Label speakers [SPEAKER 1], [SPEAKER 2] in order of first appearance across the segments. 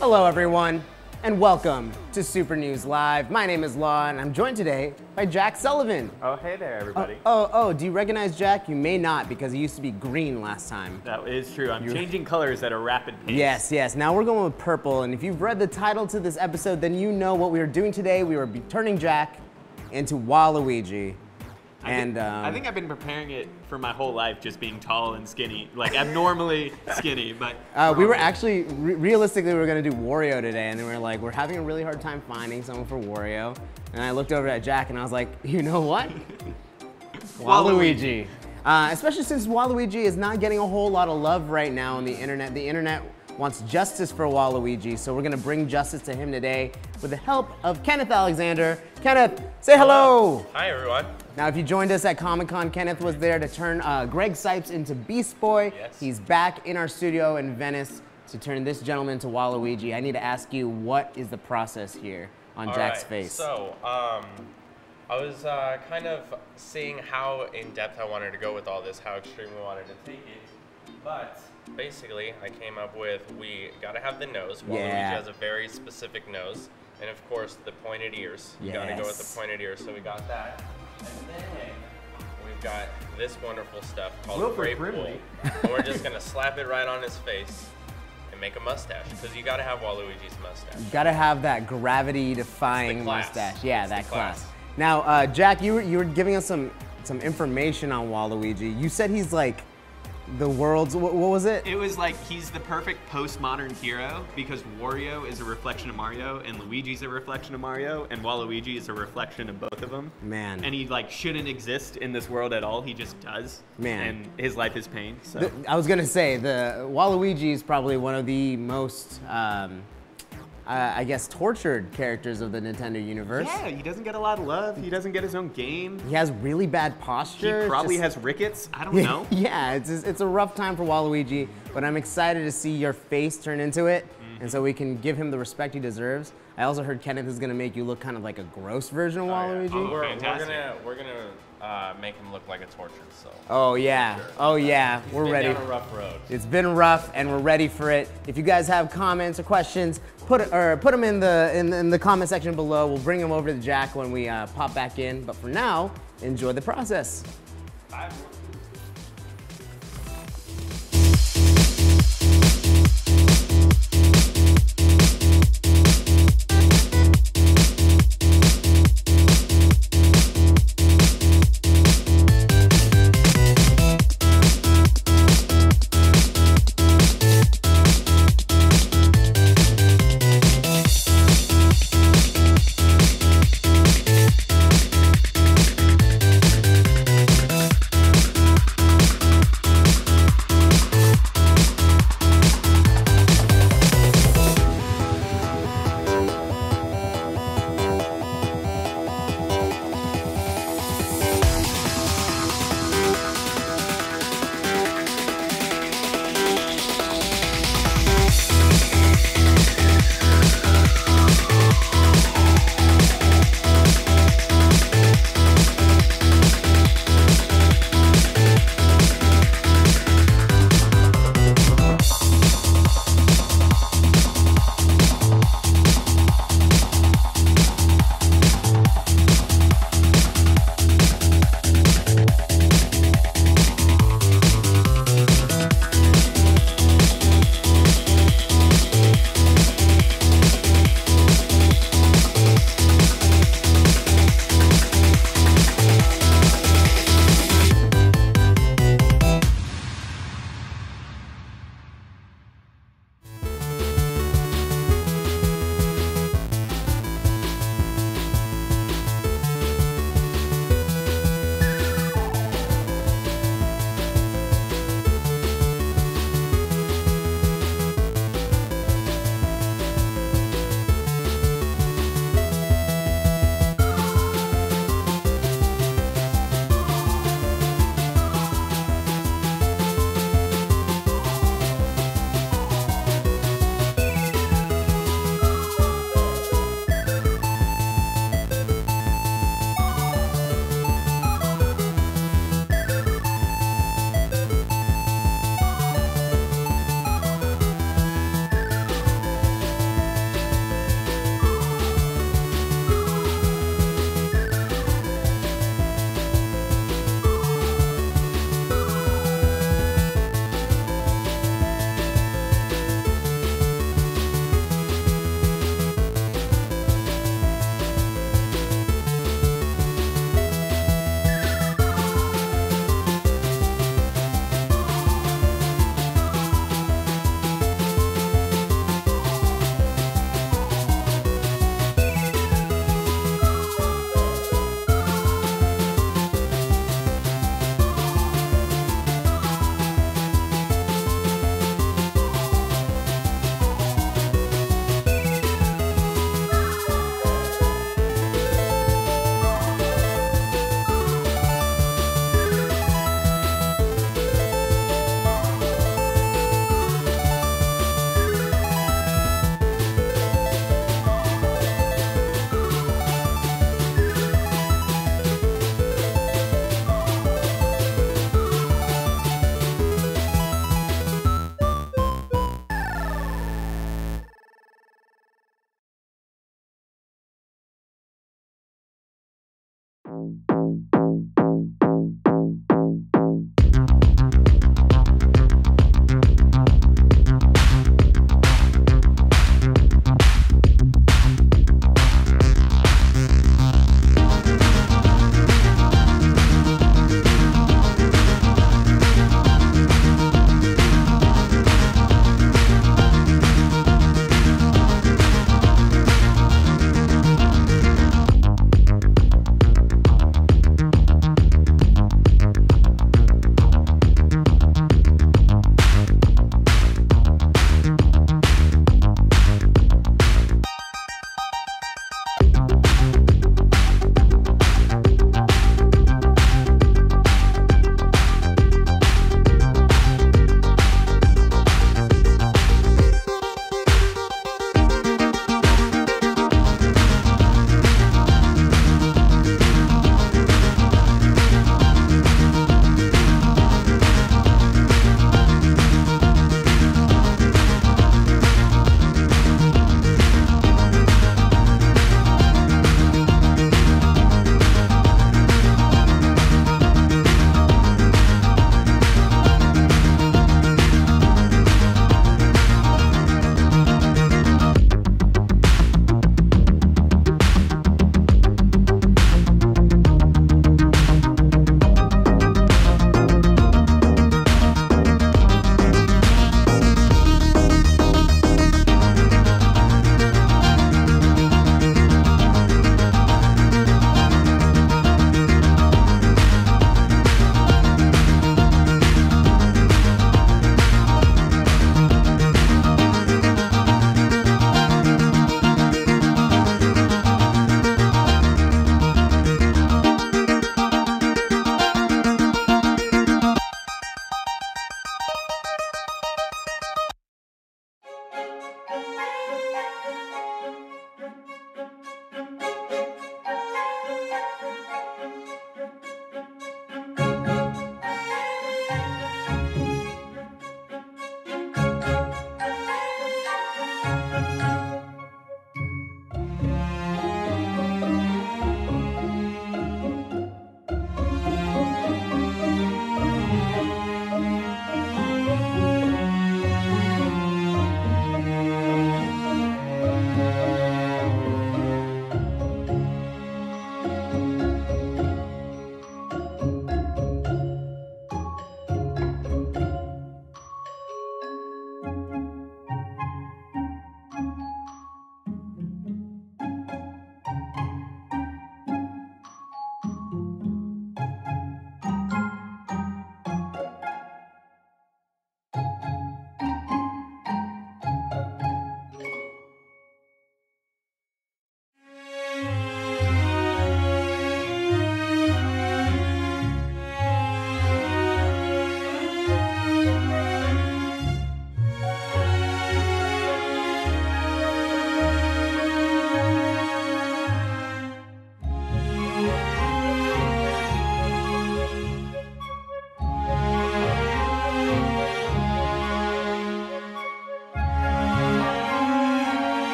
[SPEAKER 1] Hello everyone, and welcome to Super News Live. My name is Law, and I'm joined today by Jack Sullivan.
[SPEAKER 2] Oh, hey there, everybody.
[SPEAKER 1] Do you recognize Jack? You may not, because he used to be green last time.
[SPEAKER 2] That is true. I'm changing colors at a rapid pace.
[SPEAKER 1] Yes. Now we're going with purple, and if you've read the title to this episode, then you know what we are doing today. We are turning Jack into Waluigi.
[SPEAKER 2] I think I've been preparing it for my whole life, just being tall and skinny, like abnormally skinny. But
[SPEAKER 1] we were actually realistically we were gonna do Wario today, and then we were like, we're having a really hard time finding someone for Wario. And I looked over at Jack, and I was like, you know what? Waluigi. Especially since Waluigi is not getting a whole lot of love right now on the internet. The internet wants justice for Waluigi, so we're gonna bring justice to him today with the help of Kenneth Alexander. Kenneth, say hello.
[SPEAKER 3] Hi, everyone.
[SPEAKER 1] Now, if you joined us at Comic-Con, Kenneth was there to turn Greg Sipes into Beast Boy.
[SPEAKER 3] Yes.
[SPEAKER 1] He's back in our studio in Venice to turn this gentleman to Waluigi. I need to ask you, what is the process here on Jack's face?
[SPEAKER 3] So, I was kind of seeing how in-depth I wanted to go with all this, how extreme we wanted to take it, but basically, I came up with, we gotta have the nose. Waluigi has a very specific nose. And of course, the pointed ears. You gotta go with the pointed ears, so we got that. And then we've got this wonderful stuff called grape wool. And we're just gonna slap it right on his face and make a mustache, because you gotta have Waluigi's mustache.
[SPEAKER 1] You gotta have that gravity-defying mustache. Yeah, that class. Now, Jack, you were giving us some information on Waluigi. You said he's like the world's, what was it?
[SPEAKER 2] It was like he's the perfect postmodern hero because Wario is a reflection of Mario and Luigi's a reflection of Mario and Waluigi is a reflection of both of them.
[SPEAKER 1] Man.
[SPEAKER 2] And he like shouldn't exist in this world at all. He just does. Man. And his life is pain. So
[SPEAKER 1] I was gonna say the Waluigi is probably one of the most I guess tortured characters of the Nintendo universe.
[SPEAKER 2] Yeah, he doesn't get a lot of love. He doesn't get his own game.
[SPEAKER 1] He has really bad posture.
[SPEAKER 2] He probably has rickets. I don't know.
[SPEAKER 1] Yeah, it's a rough time for Waluigi, but I'm excited to see your face turn into it, and so we can give him the respect he deserves. I also heard Kenneth is gonna make you look kind of like a gross version of Waluigi.
[SPEAKER 3] Oh, we're gonna make him look like a torture. So.
[SPEAKER 1] Oh yeah, sure. Oh yeah, we're ready.
[SPEAKER 3] It's been down a rough road.
[SPEAKER 1] It's been rough, and we're ready for it. If you guys have comments or questions, put them in the comment section below. We'll bring them over to Jack when we pop back in. But for now, enjoy the process.
[SPEAKER 3] Bye.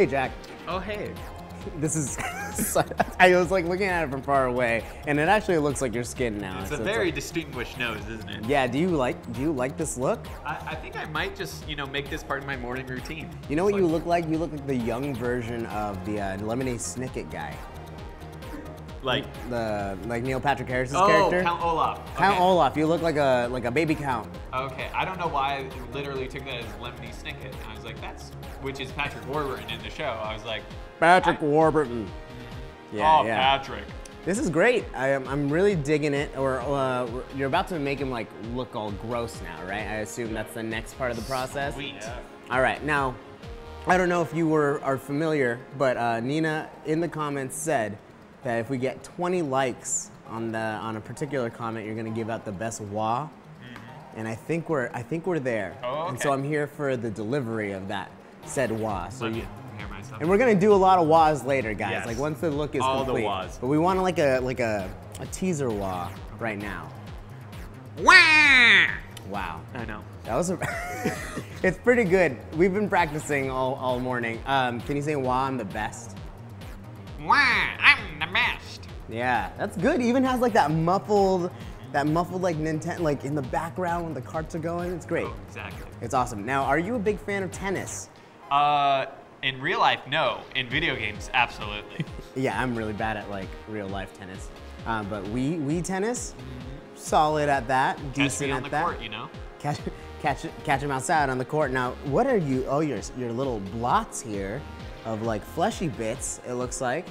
[SPEAKER 1] Hey, Jack.
[SPEAKER 2] Oh, hey.
[SPEAKER 1] This is, I was like looking at it from far away, and it actually looks like your skin now.
[SPEAKER 2] It's a very distinguished nose, isn't it?
[SPEAKER 1] Yeah, do you like this look?
[SPEAKER 2] I think I might just, make this part of my morning routine.
[SPEAKER 1] You know what you look like? You look like the young version of the Lemonade Snicket guy.
[SPEAKER 2] Like
[SPEAKER 1] Neil Patrick Harris's character.
[SPEAKER 2] Oh, Count Olaf.
[SPEAKER 1] Count
[SPEAKER 2] Okay.
[SPEAKER 1] Olaf. You look like a baby Count.
[SPEAKER 2] Okay, I don't know why I literally took that as Lemony Snicket. And I was like, which is Patrick Warburton in the show. I was like,
[SPEAKER 1] Patrick Warburton. Yeah, yeah.
[SPEAKER 2] Patrick.
[SPEAKER 1] This is great. I'm really digging it. Or you're about to make him like look all gross now, right? I assume that's the next part of the process.
[SPEAKER 2] Sweet. Yeah.
[SPEAKER 1] All right, now, I don't know if you are familiar, but Nina in the comments said that if we get 20 likes on a particular comment, you're gonna give out the best wah. And I think we're there.
[SPEAKER 2] Oh, okay.
[SPEAKER 1] And so I'm here for the delivery of that said wah. So
[SPEAKER 2] Let me hear myself.
[SPEAKER 1] and we're gonna do a lot of wahs later, guys.
[SPEAKER 2] Yes.
[SPEAKER 1] Like once the look is
[SPEAKER 2] All
[SPEAKER 1] complete.
[SPEAKER 2] the wahs.
[SPEAKER 1] But we want like a teaser wah right now.
[SPEAKER 2] Wah!
[SPEAKER 1] Wow.
[SPEAKER 2] I know.
[SPEAKER 1] That was it's pretty good. We've been practicing all morning. Can you say wah, I'm the best?
[SPEAKER 2] Wah! I'm the best.
[SPEAKER 1] Yeah, that's good. It even has like that muffled like Nintendo, like in the background when the carts are going. It's great.
[SPEAKER 2] Oh, exactly.
[SPEAKER 1] It's awesome. Now, are you a big fan of tennis?
[SPEAKER 2] In real life, no. In video games, absolutely.
[SPEAKER 1] Yeah, I'm really bad at like real life tennis. But Wii tennis, solid at that, decent
[SPEAKER 2] on
[SPEAKER 1] at
[SPEAKER 2] the
[SPEAKER 1] that.
[SPEAKER 2] court,
[SPEAKER 1] Catch him outside on the court. Now, what are you? Oh, your little blots here of like fleshy bits. It looks like.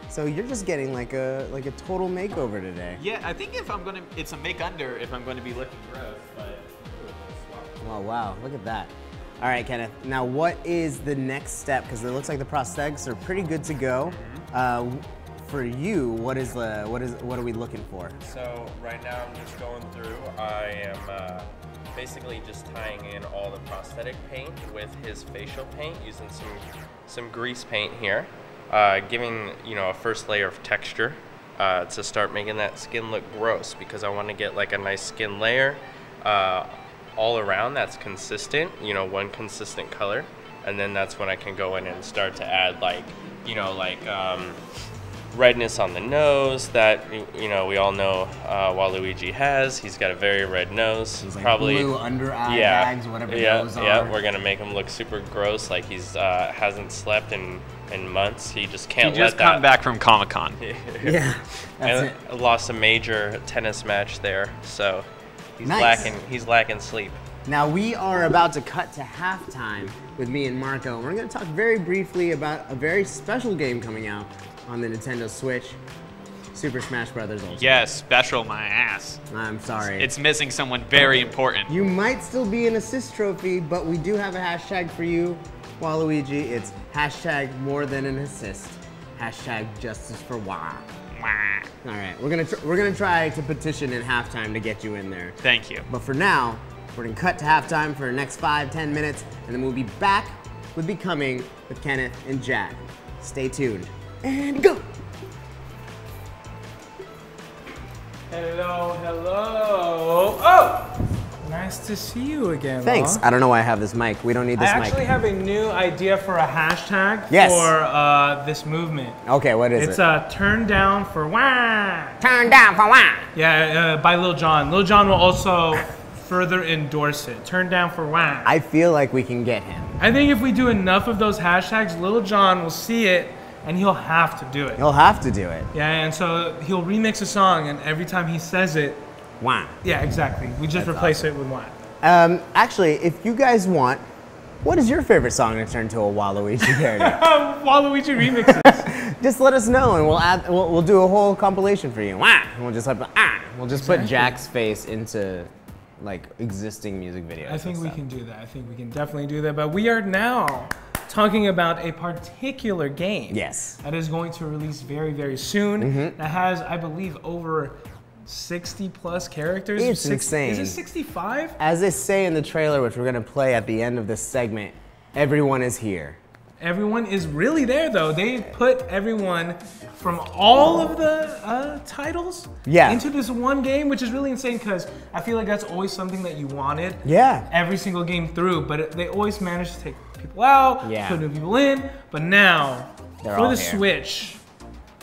[SPEAKER 1] So you're just getting like a total makeover today.
[SPEAKER 2] Yeah, I think it's a make under if I'm going to be looking gross, but.
[SPEAKER 1] Oh wow, look at that. All right, Kenneth. Now, what is the next step? Because it looks like the prosthetics are pretty good to go. For you, what are we looking for?
[SPEAKER 3] So right now I'm just going through. I am basically just tying in all the prosthetic paint with his facial paint using some grease paint here, giving a first layer of texture to start making that skin look gross, because I want to get like a nice skin layer all around that's consistent, one consistent color, and then that's when I can go in and start to add like redness on the nose that we all know Waluigi has. He's got a very red nose.
[SPEAKER 1] He's like
[SPEAKER 3] probably
[SPEAKER 1] blue under eye bags, whatever those are.
[SPEAKER 3] Yeah, we're gonna make him look super gross, like he's hasn't slept in months. He just can't let that.
[SPEAKER 2] Come back from Comic-Con.
[SPEAKER 1] Yeah, that's
[SPEAKER 3] I lost a major tennis match there, so he's
[SPEAKER 1] Nice.
[SPEAKER 3] lacking sleep.
[SPEAKER 1] Now we are about to cut to halftime with me and Marco. We're going to talk very briefly about a very special game coming out on the Nintendo Switch, Super Smash Bros. Ultimate.
[SPEAKER 2] Yes, special my ass.
[SPEAKER 1] I'm sorry.
[SPEAKER 2] It's missing someone very important.
[SPEAKER 1] You might still be an assist trophy, but we do have a hashtag for you, Waluigi. It's hashtag more than an assist. Hashtag justice for Wah.
[SPEAKER 2] Wah.
[SPEAKER 1] All right, we're gonna try to petition in halftime to get you in there.
[SPEAKER 2] Thank you.
[SPEAKER 1] But for now, we're gonna cut to halftime for the next 5-10 minutes, and then we'll be back with Becoming with Kenneth and Jack. Stay tuned. And go!
[SPEAKER 4] Hello, hello. Oh! Nice to see you again.
[SPEAKER 1] Thanks.
[SPEAKER 4] Law.
[SPEAKER 1] I don't know why I have this mic. We don't need this
[SPEAKER 4] I
[SPEAKER 1] mic.
[SPEAKER 4] actually have a new idea for a hashtag
[SPEAKER 1] Yes.
[SPEAKER 4] for this movement.
[SPEAKER 1] Okay, what is
[SPEAKER 4] It's
[SPEAKER 1] it?
[SPEAKER 4] turn down for wah.
[SPEAKER 1] Turn down for wah!
[SPEAKER 4] Yeah, by Lil Jon. Lil Jon will also further endorse it. Turn down for wah.
[SPEAKER 1] I feel like we can get him.
[SPEAKER 4] I think if we do enough of those hashtags, Lil Jon will see it and he'll have to do it.
[SPEAKER 1] He'll have to do it.
[SPEAKER 4] Yeah, and so he'll remix a song, and every time he says it,
[SPEAKER 1] Wah.
[SPEAKER 4] yeah, exactly. We just replace it with wah.
[SPEAKER 1] Actually, if you guys want, what is your favorite song to turn to a Waluigi parody?
[SPEAKER 4] Waluigi remixes.
[SPEAKER 1] Just let us know, and we'll do a whole compilation for you. Wah! And we'll just put Jack's face into like existing music videos.
[SPEAKER 4] I think
[SPEAKER 1] and
[SPEAKER 4] we
[SPEAKER 1] stuff.
[SPEAKER 4] can do that. I think we can definitely do that. But we are now talking about a particular game.
[SPEAKER 1] Yes.
[SPEAKER 4] That is going to release very, very soon.
[SPEAKER 1] Mm-hmm.
[SPEAKER 4] That has, I believe, over 60 plus characters.
[SPEAKER 1] It's insane.
[SPEAKER 4] Is it 65?
[SPEAKER 1] As they say in the trailer, which we're gonna play at the end of this segment, everyone is here.
[SPEAKER 4] Everyone is really there, though. They put everyone from all of the titles into this one game, which is really insane because I feel like that's always something that you wanted
[SPEAKER 1] Yeah.
[SPEAKER 4] every single game through, but they always manage to take people out,
[SPEAKER 1] Yeah.
[SPEAKER 4] put new people in. But now,
[SPEAKER 1] They're
[SPEAKER 4] for
[SPEAKER 1] all
[SPEAKER 4] the
[SPEAKER 1] here.
[SPEAKER 4] Switch,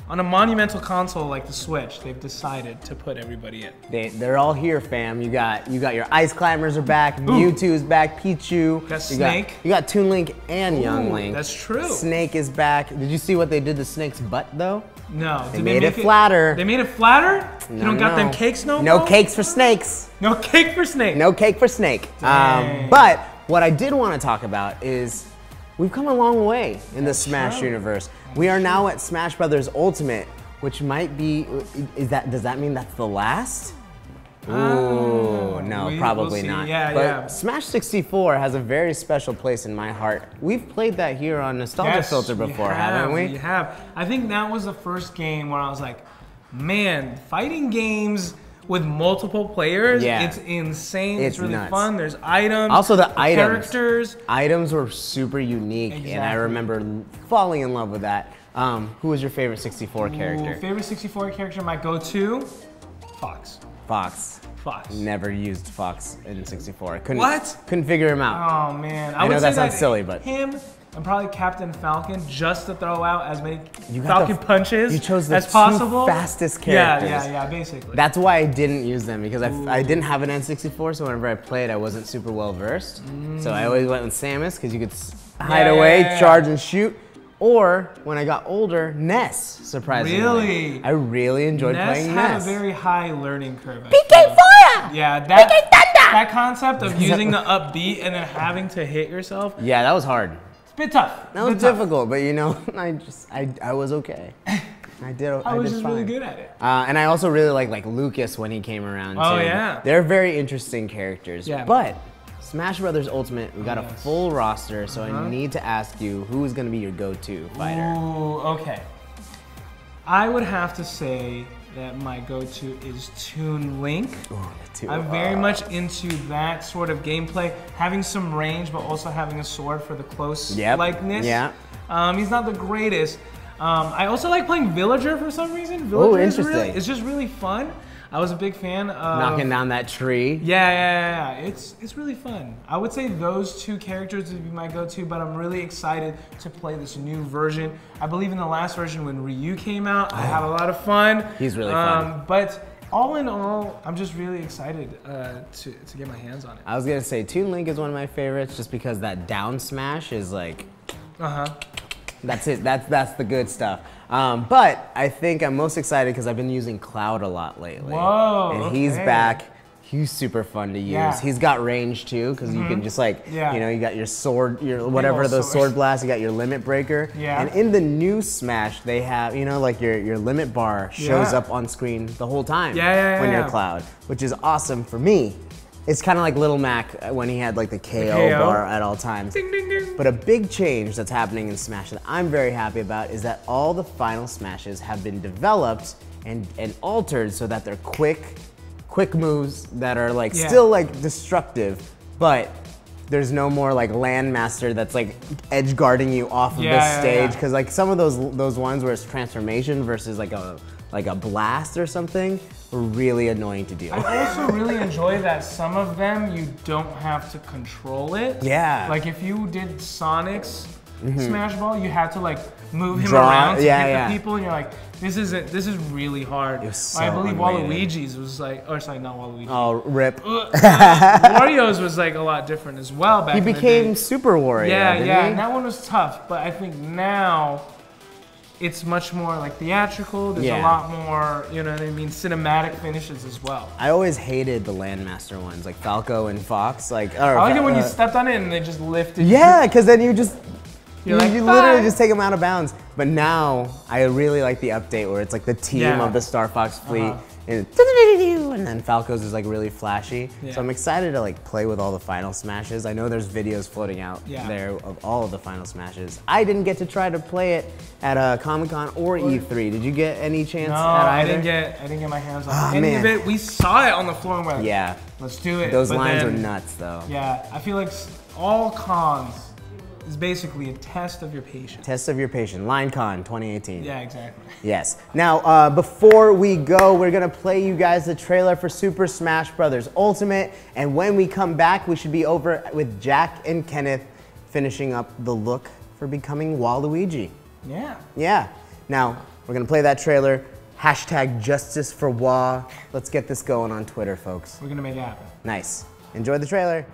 [SPEAKER 4] on a monumental console like the Switch, they've decided to put everybody in.
[SPEAKER 1] They're all here, fam. You got your Ice Climbers are back, Mewtwo's back, Pichu.
[SPEAKER 4] Got Snake.
[SPEAKER 1] You got Toon Link and Young
[SPEAKER 4] Ooh,
[SPEAKER 1] Link.
[SPEAKER 4] that's true.
[SPEAKER 1] Snake is back. Did you see what they did to Snake's butt though?
[SPEAKER 4] No.
[SPEAKER 1] They
[SPEAKER 4] Did
[SPEAKER 1] made it
[SPEAKER 4] make
[SPEAKER 1] flatter.
[SPEAKER 4] They made it flatter? You
[SPEAKER 1] No,
[SPEAKER 4] don't got them
[SPEAKER 1] no.
[SPEAKER 4] cakes no
[SPEAKER 1] No
[SPEAKER 4] more?
[SPEAKER 1] cakes for snakes.
[SPEAKER 4] No cake for Snake.
[SPEAKER 1] No cake for Snake.
[SPEAKER 4] Dang.
[SPEAKER 1] But what I did want to talk about is we've come a long way in the Smash
[SPEAKER 4] true.
[SPEAKER 1] universe. We are now at Smash Brothers Ultimate, which might be, does that mean that's the last? Ooh, no,
[SPEAKER 4] we'll
[SPEAKER 1] probably
[SPEAKER 4] see.
[SPEAKER 1] not.
[SPEAKER 4] Yeah,
[SPEAKER 1] but
[SPEAKER 4] yeah.
[SPEAKER 1] Smash 64 has a very special place in my heart. We've played that here on Nostalgia Filter before, haven't we?
[SPEAKER 4] We have. I think that was the first game where I was like, man, fighting games with multiple players,
[SPEAKER 1] Yeah.
[SPEAKER 4] it's insane. It's really
[SPEAKER 1] nuts.
[SPEAKER 4] fun. There's items.
[SPEAKER 1] Also the items.
[SPEAKER 4] Characters.
[SPEAKER 1] Items were super unique, and I
[SPEAKER 4] Exactly.
[SPEAKER 1] remember falling in love with that. Who was your favorite 64 character?
[SPEAKER 4] Ooh, favorite 64 character, my go-to? Fox.
[SPEAKER 1] Fox.
[SPEAKER 4] Fox.
[SPEAKER 1] Never used Fox in 64. Couldn't figure him out.
[SPEAKER 4] Oh man,
[SPEAKER 1] I
[SPEAKER 4] would
[SPEAKER 1] know
[SPEAKER 4] say
[SPEAKER 1] that sounds silly, but
[SPEAKER 4] him and probably Captain Falcon just to throw out as many
[SPEAKER 1] You got
[SPEAKER 4] Falcon
[SPEAKER 1] the-
[SPEAKER 4] punches
[SPEAKER 1] you chose the
[SPEAKER 4] as
[SPEAKER 1] two
[SPEAKER 4] possible.
[SPEAKER 1] fastest characters.
[SPEAKER 4] Yeah, basically.
[SPEAKER 1] That's why I didn't use them, because I didn't have an N64, so whenever I played, I wasn't super well versed. So I always went with Samus, because you could hide
[SPEAKER 4] Yeah,
[SPEAKER 1] away,
[SPEAKER 4] yeah.
[SPEAKER 1] charge and shoot. Or when I got older, Ness, surprisingly.
[SPEAKER 4] Really?
[SPEAKER 1] I really enjoyed
[SPEAKER 4] Ness
[SPEAKER 1] playing
[SPEAKER 4] had
[SPEAKER 1] Ness.
[SPEAKER 4] a very high learning curve. I
[SPEAKER 1] PK
[SPEAKER 4] feel.
[SPEAKER 1] Fire!
[SPEAKER 4] Yeah, that concept of using the upbeat and then having to hit yourself,
[SPEAKER 1] Yeah, that was hard.
[SPEAKER 4] it's a bit tough.
[SPEAKER 1] That was difficult, but you know, I was okay. I did
[SPEAKER 4] I was
[SPEAKER 1] did
[SPEAKER 4] just
[SPEAKER 1] fine.
[SPEAKER 4] really good at it.
[SPEAKER 1] And I also really like Lucas when he came around too.
[SPEAKER 4] Oh, yeah.
[SPEAKER 1] They're very interesting characters.
[SPEAKER 4] Yeah.
[SPEAKER 1] But Smash Brothers Ultimate, we got a
[SPEAKER 4] Yes.
[SPEAKER 1] full roster, so I need to ask you, who is gonna be your go-to fighter?
[SPEAKER 4] Ooh, okay. I would have to say that my go-to is Toon Link. I'm very much into that sort of gameplay, having some range, but also having a sword for the close likeness.
[SPEAKER 1] Yeah.
[SPEAKER 4] He's not the greatest. I also like playing Villager for some reason. Villager is
[SPEAKER 1] interesting.
[SPEAKER 4] it's just really fun. I was a big fan of
[SPEAKER 1] Knocking down that tree.
[SPEAKER 4] Yeah. It's really fun. I would say those two characters would be my go-to, but I'm really excited to play this new version. I believe in the last version when Ryu came out, I had a lot of fun.
[SPEAKER 1] He's really fun.
[SPEAKER 4] But all in all, I'm just really excited to get my hands on it.
[SPEAKER 1] I was gonna say Toon Link is one of my favorites, just because that down smash is like, that's it. That's the good stuff. But I think I'm most excited because I've been using Cloud a lot lately.
[SPEAKER 4] Whoa,
[SPEAKER 1] and he's
[SPEAKER 4] okay.
[SPEAKER 1] back. He's super fun to use.
[SPEAKER 4] Yeah.
[SPEAKER 1] He's got range too, because you can just like, you know, you got your sword, your whatever
[SPEAKER 4] old
[SPEAKER 1] those sword blasts, you got your limit breaker.
[SPEAKER 4] Yeah.
[SPEAKER 1] And in the new Smash, they have, you know, like your limit bar shows up on screen the whole time when you're Cloud, which is awesome for me. It's kind of like Little Mac when he had like the KO bar at all times.
[SPEAKER 4] Ding, ding, ding.
[SPEAKER 1] But a big change that's happening in Smash that I'm very happy about is that all the final Smashes have been developed and altered so that they're quick moves that are like still like destructive, but there's no more like Landmaster that's like edge guarding you off of this stage, because like some of those ones where it's transformation versus like a blast or something were really annoying to deal with.
[SPEAKER 4] I also really enjoy that some of them you don't have to control it.
[SPEAKER 1] Yeah.
[SPEAKER 4] Like if you did Sonic's Smash Ball, you had to like move him
[SPEAKER 1] Draw-
[SPEAKER 4] around to
[SPEAKER 1] yeah,
[SPEAKER 4] hit
[SPEAKER 1] yeah.
[SPEAKER 4] the people, and you're like, this is really hard.
[SPEAKER 1] It was
[SPEAKER 4] I
[SPEAKER 1] so
[SPEAKER 4] believe
[SPEAKER 1] unrated.
[SPEAKER 4] Waluigi's was like, or sorry, not Waluigi.
[SPEAKER 1] Oh, rip.
[SPEAKER 4] Wario's was like a lot different as well back
[SPEAKER 1] He
[SPEAKER 4] in the
[SPEAKER 1] became
[SPEAKER 4] day.
[SPEAKER 1] Super Wario.
[SPEAKER 4] Yeah,
[SPEAKER 1] didn't
[SPEAKER 4] yeah,
[SPEAKER 1] he?
[SPEAKER 4] and that one was tough, but I think now it's much more like theatrical. There's a lot more, you know what I mean, cinematic finishes as well.
[SPEAKER 1] I always hated the Landmaster ones, like Falco and Fox. Like,
[SPEAKER 4] I like it when you stepped on it and they just lifted.
[SPEAKER 1] Yeah, because then you just you
[SPEAKER 4] like,
[SPEAKER 1] literally
[SPEAKER 4] "Bye."
[SPEAKER 1] just take them out of bounds. But now I really like the update where it's like the team of the Star Fox fleet, and then Falco's is like really flashy. So I'm excited to like play with all the final smashes. I know there's videos floating out there of all of the final smashes. I didn't get to try to play it at Comic-Con or E3. Did you get any chance
[SPEAKER 4] No,
[SPEAKER 1] at
[SPEAKER 4] I
[SPEAKER 1] either?
[SPEAKER 4] didn't get my hands on any
[SPEAKER 1] man.
[SPEAKER 4] of it. We saw it on the floor and we're like,
[SPEAKER 1] Yeah,
[SPEAKER 4] let's do it.
[SPEAKER 1] those
[SPEAKER 4] But
[SPEAKER 1] lines
[SPEAKER 4] then,
[SPEAKER 1] were nuts though.
[SPEAKER 4] Yeah, I feel like all cons is basically a test of your patience.
[SPEAKER 1] Test of your patience. LineCon 2018.
[SPEAKER 4] Yeah, exactly.
[SPEAKER 1] Yes. Now, before we go, we're gonna play you guys the trailer for Super Smash Bros. Ultimate, and when we come back, we should be over with Jack and Kenneth finishing up the look for becoming Waluigi.
[SPEAKER 4] Yeah.
[SPEAKER 1] Yeah. Now, we're gonna play that trailer. Hashtag justice for Wa. Let's get this going on Twitter, folks.
[SPEAKER 4] We're gonna make it happen.
[SPEAKER 1] Nice. Enjoy the trailer.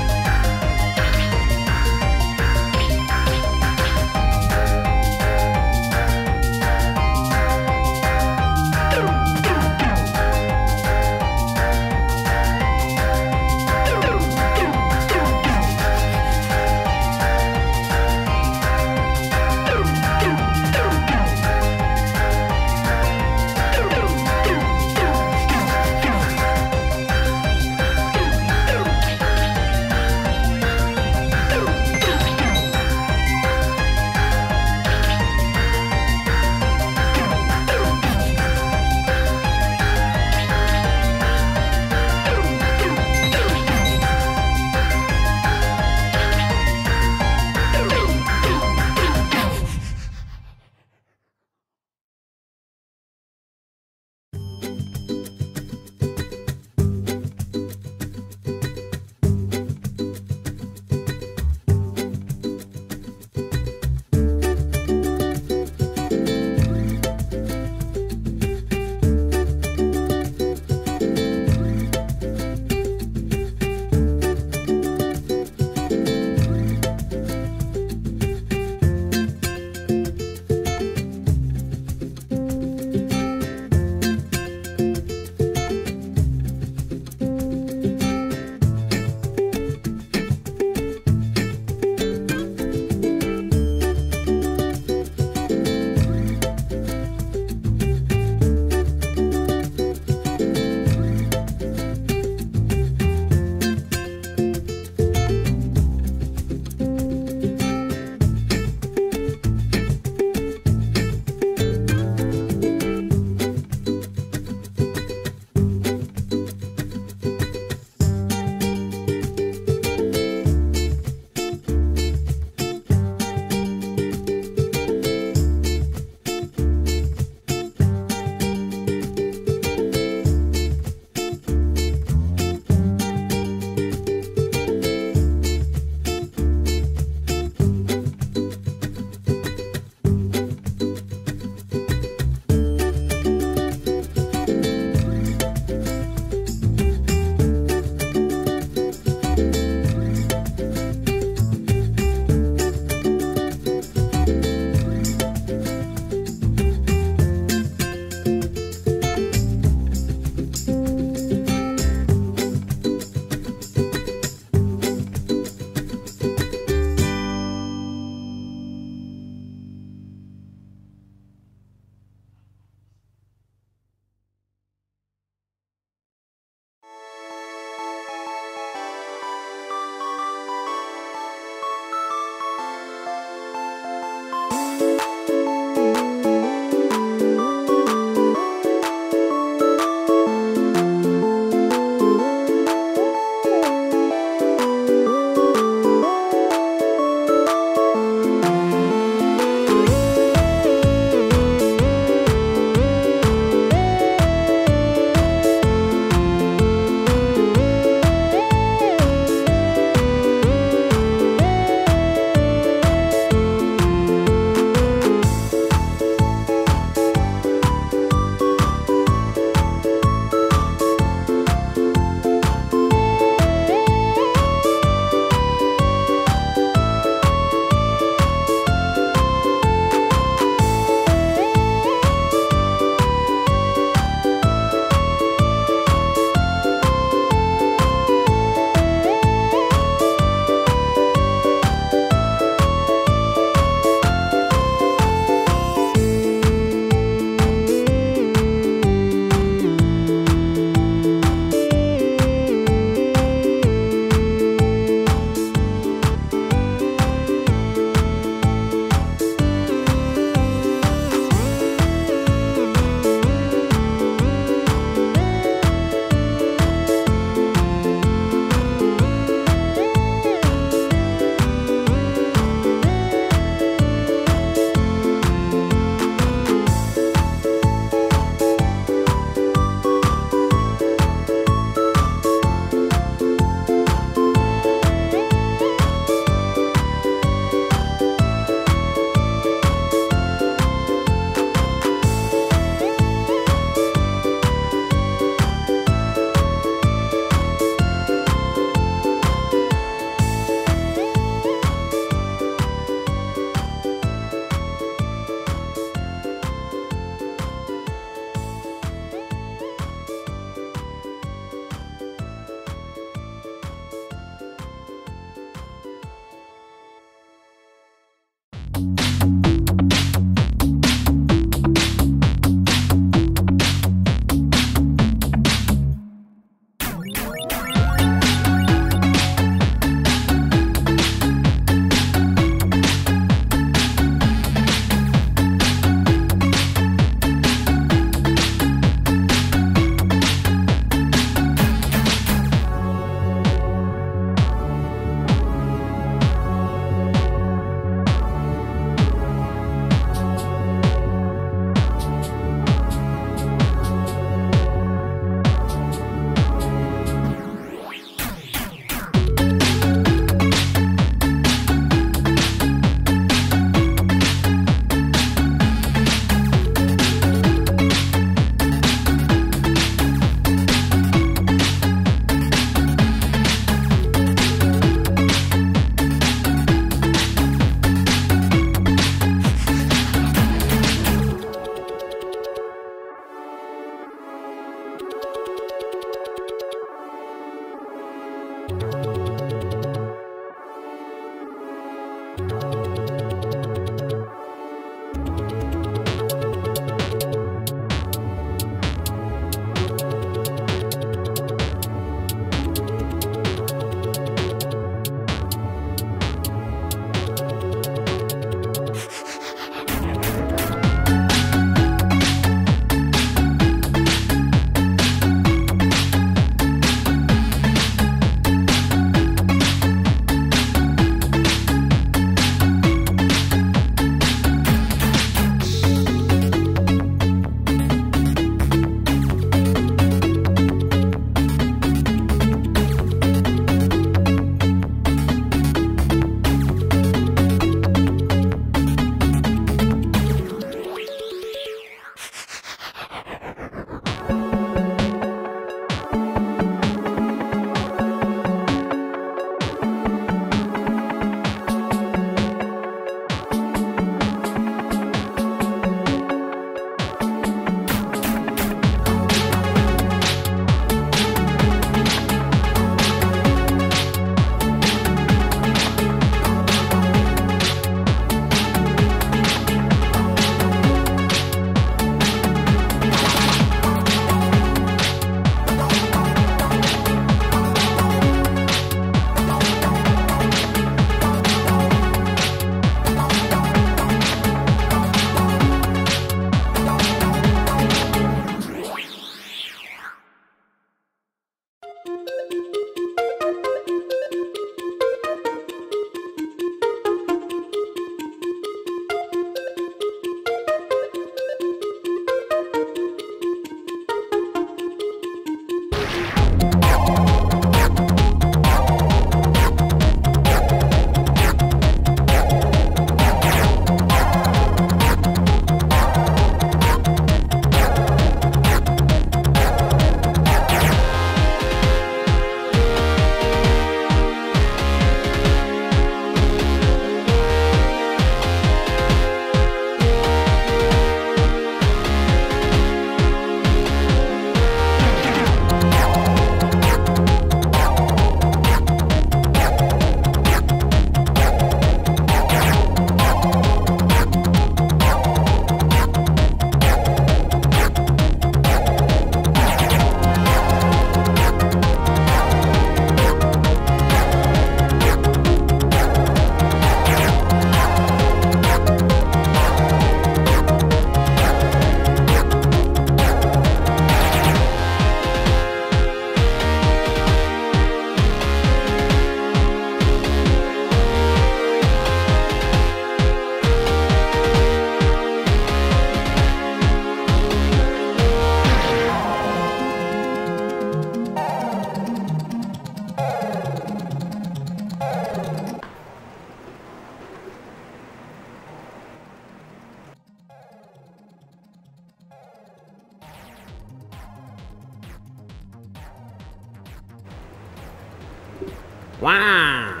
[SPEAKER 1] Wow.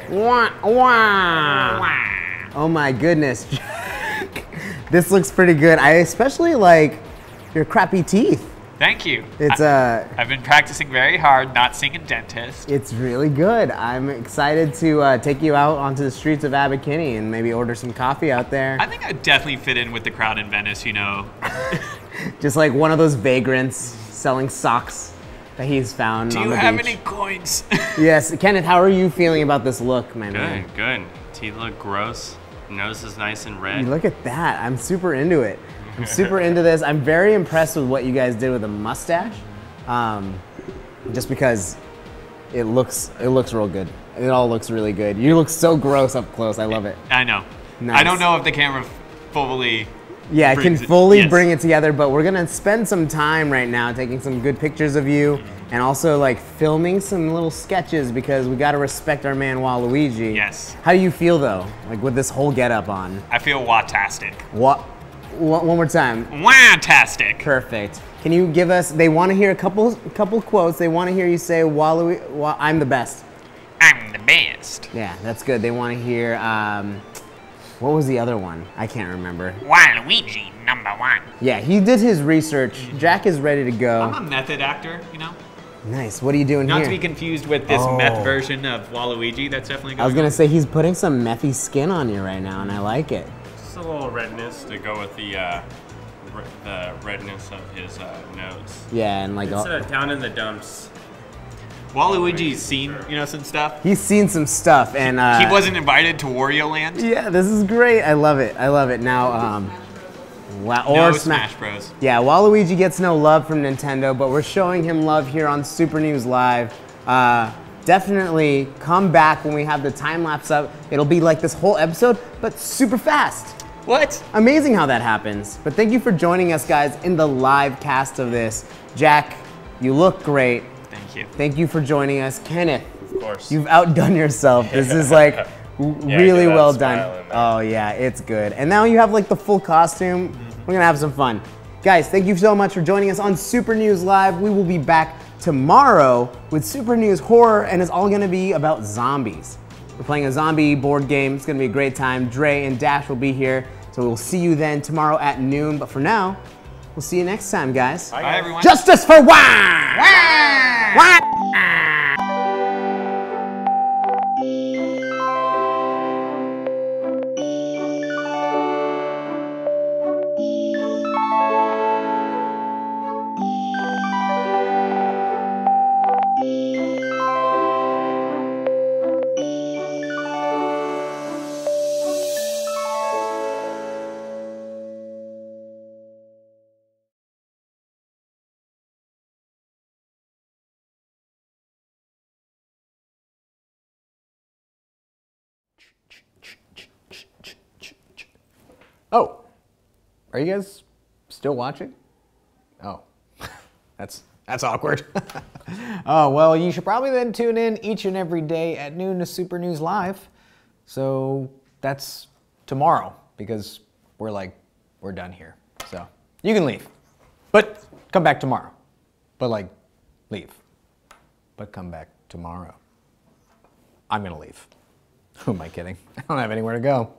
[SPEAKER 1] Wah, wah. Oh my goodness. This looks pretty good. I especially like your crappy teeth.
[SPEAKER 5] Thank you.
[SPEAKER 1] It's
[SPEAKER 5] I've been practicing very hard, not singing dentist.
[SPEAKER 1] It's really good. I'm excited to take you out onto the streets of Abercrombie and maybe order some coffee out there.
[SPEAKER 5] I think I'd definitely fit in with the crowd in Venice, you know.
[SPEAKER 1] Just like one of those vagrants selling socks that he's found on the beach.
[SPEAKER 5] Do you have any coins?
[SPEAKER 1] Yes. Kenneth, how are you feeling about this look, my man?
[SPEAKER 3] Good. Teeth look gross. Nose is nice and red.
[SPEAKER 1] Look at that. I'm super into it. I'm super into this. I'm very impressed with what you guys did with the mustache. Just because it looks real good. It all looks really good. You look so gross up close. I love it.
[SPEAKER 5] I know.
[SPEAKER 1] Nice.
[SPEAKER 5] I don't know if the camera fully
[SPEAKER 1] Yeah, it can fully
[SPEAKER 5] yes.
[SPEAKER 1] bring it together, but we're gonna spend some time right now taking some good pictures of you and also like filming some little sketches because we gotta respect our man Waluigi.
[SPEAKER 5] Yes.
[SPEAKER 1] How do you feel though, like with this whole getup on?
[SPEAKER 5] I feel watastic.
[SPEAKER 1] What? One more time.
[SPEAKER 5] Watastic.
[SPEAKER 1] Perfect. Can you give us, they wanna hear a couple quotes. They wanna hear you say, I'm the best.
[SPEAKER 5] I'm the best.
[SPEAKER 1] Yeah, that's good. They wanna hear, what was the other one? I can't remember.
[SPEAKER 5] Waluigi, #1.
[SPEAKER 1] Yeah, he did his research. Jack is ready to go.
[SPEAKER 5] I'm a method actor, you know?
[SPEAKER 1] Nice. What are you doing
[SPEAKER 5] Not
[SPEAKER 1] here?
[SPEAKER 5] to be confused with this meth version of Waluigi that's definitely going
[SPEAKER 1] I was gonna
[SPEAKER 5] on.
[SPEAKER 1] say he's putting some methy skin on you right now, and I like it.
[SPEAKER 3] Just a little redness to go with the redness of his nose.
[SPEAKER 1] Yeah, and like
[SPEAKER 3] It's down in the dumps.
[SPEAKER 5] Waluigi's seen, you know, some stuff.
[SPEAKER 1] he's seen some stuff, and
[SPEAKER 5] He wasn't invited to Wario Land.
[SPEAKER 1] Yeah, this is great. I love it. I love it. Now, wow.
[SPEAKER 5] No Smash Bros.
[SPEAKER 1] Yeah, Waluigi gets no love from Nintendo, but we're showing him love here on Super News Live. Definitely come back when we have the time lapse up. It'll be like this whole episode, but super fast.
[SPEAKER 5] What?
[SPEAKER 1] Amazing how that happens. But thank you for joining us, guys, in the live cast of this. Jack, you look great.
[SPEAKER 5] Thank you.
[SPEAKER 1] Thank you for joining us. Kenneth,
[SPEAKER 3] Of course.
[SPEAKER 1] you've outdone yourself. This is like really
[SPEAKER 3] do that
[SPEAKER 1] well
[SPEAKER 3] smile
[SPEAKER 1] done.
[SPEAKER 3] in there.
[SPEAKER 1] Oh yeah, it's good. And now you have like the full costume. We're gonna have some fun. Guys, thank you so much for joining us on Super News Live. We will be back tomorrow with Super News Horror, and it's all gonna be about zombies. We're playing a zombie board game. It's gonna be a great time. Dre and Dash will be here. So we'll see you then tomorrow at noon. But for now, we'll see you next time, guys.
[SPEAKER 5] Bye, everyone.
[SPEAKER 1] Justice for Wah! Wah! Oh, are you guys still watching? Oh, that's awkward. Oh, well, you should probably then tune in each and every day at noon to Super News Live. So that's tomorrow because we're done here. So you can leave, but come back tomorrow. But like, leave, but come back tomorrow. I'm gonna leave. Who am I kidding? I don't have anywhere to go.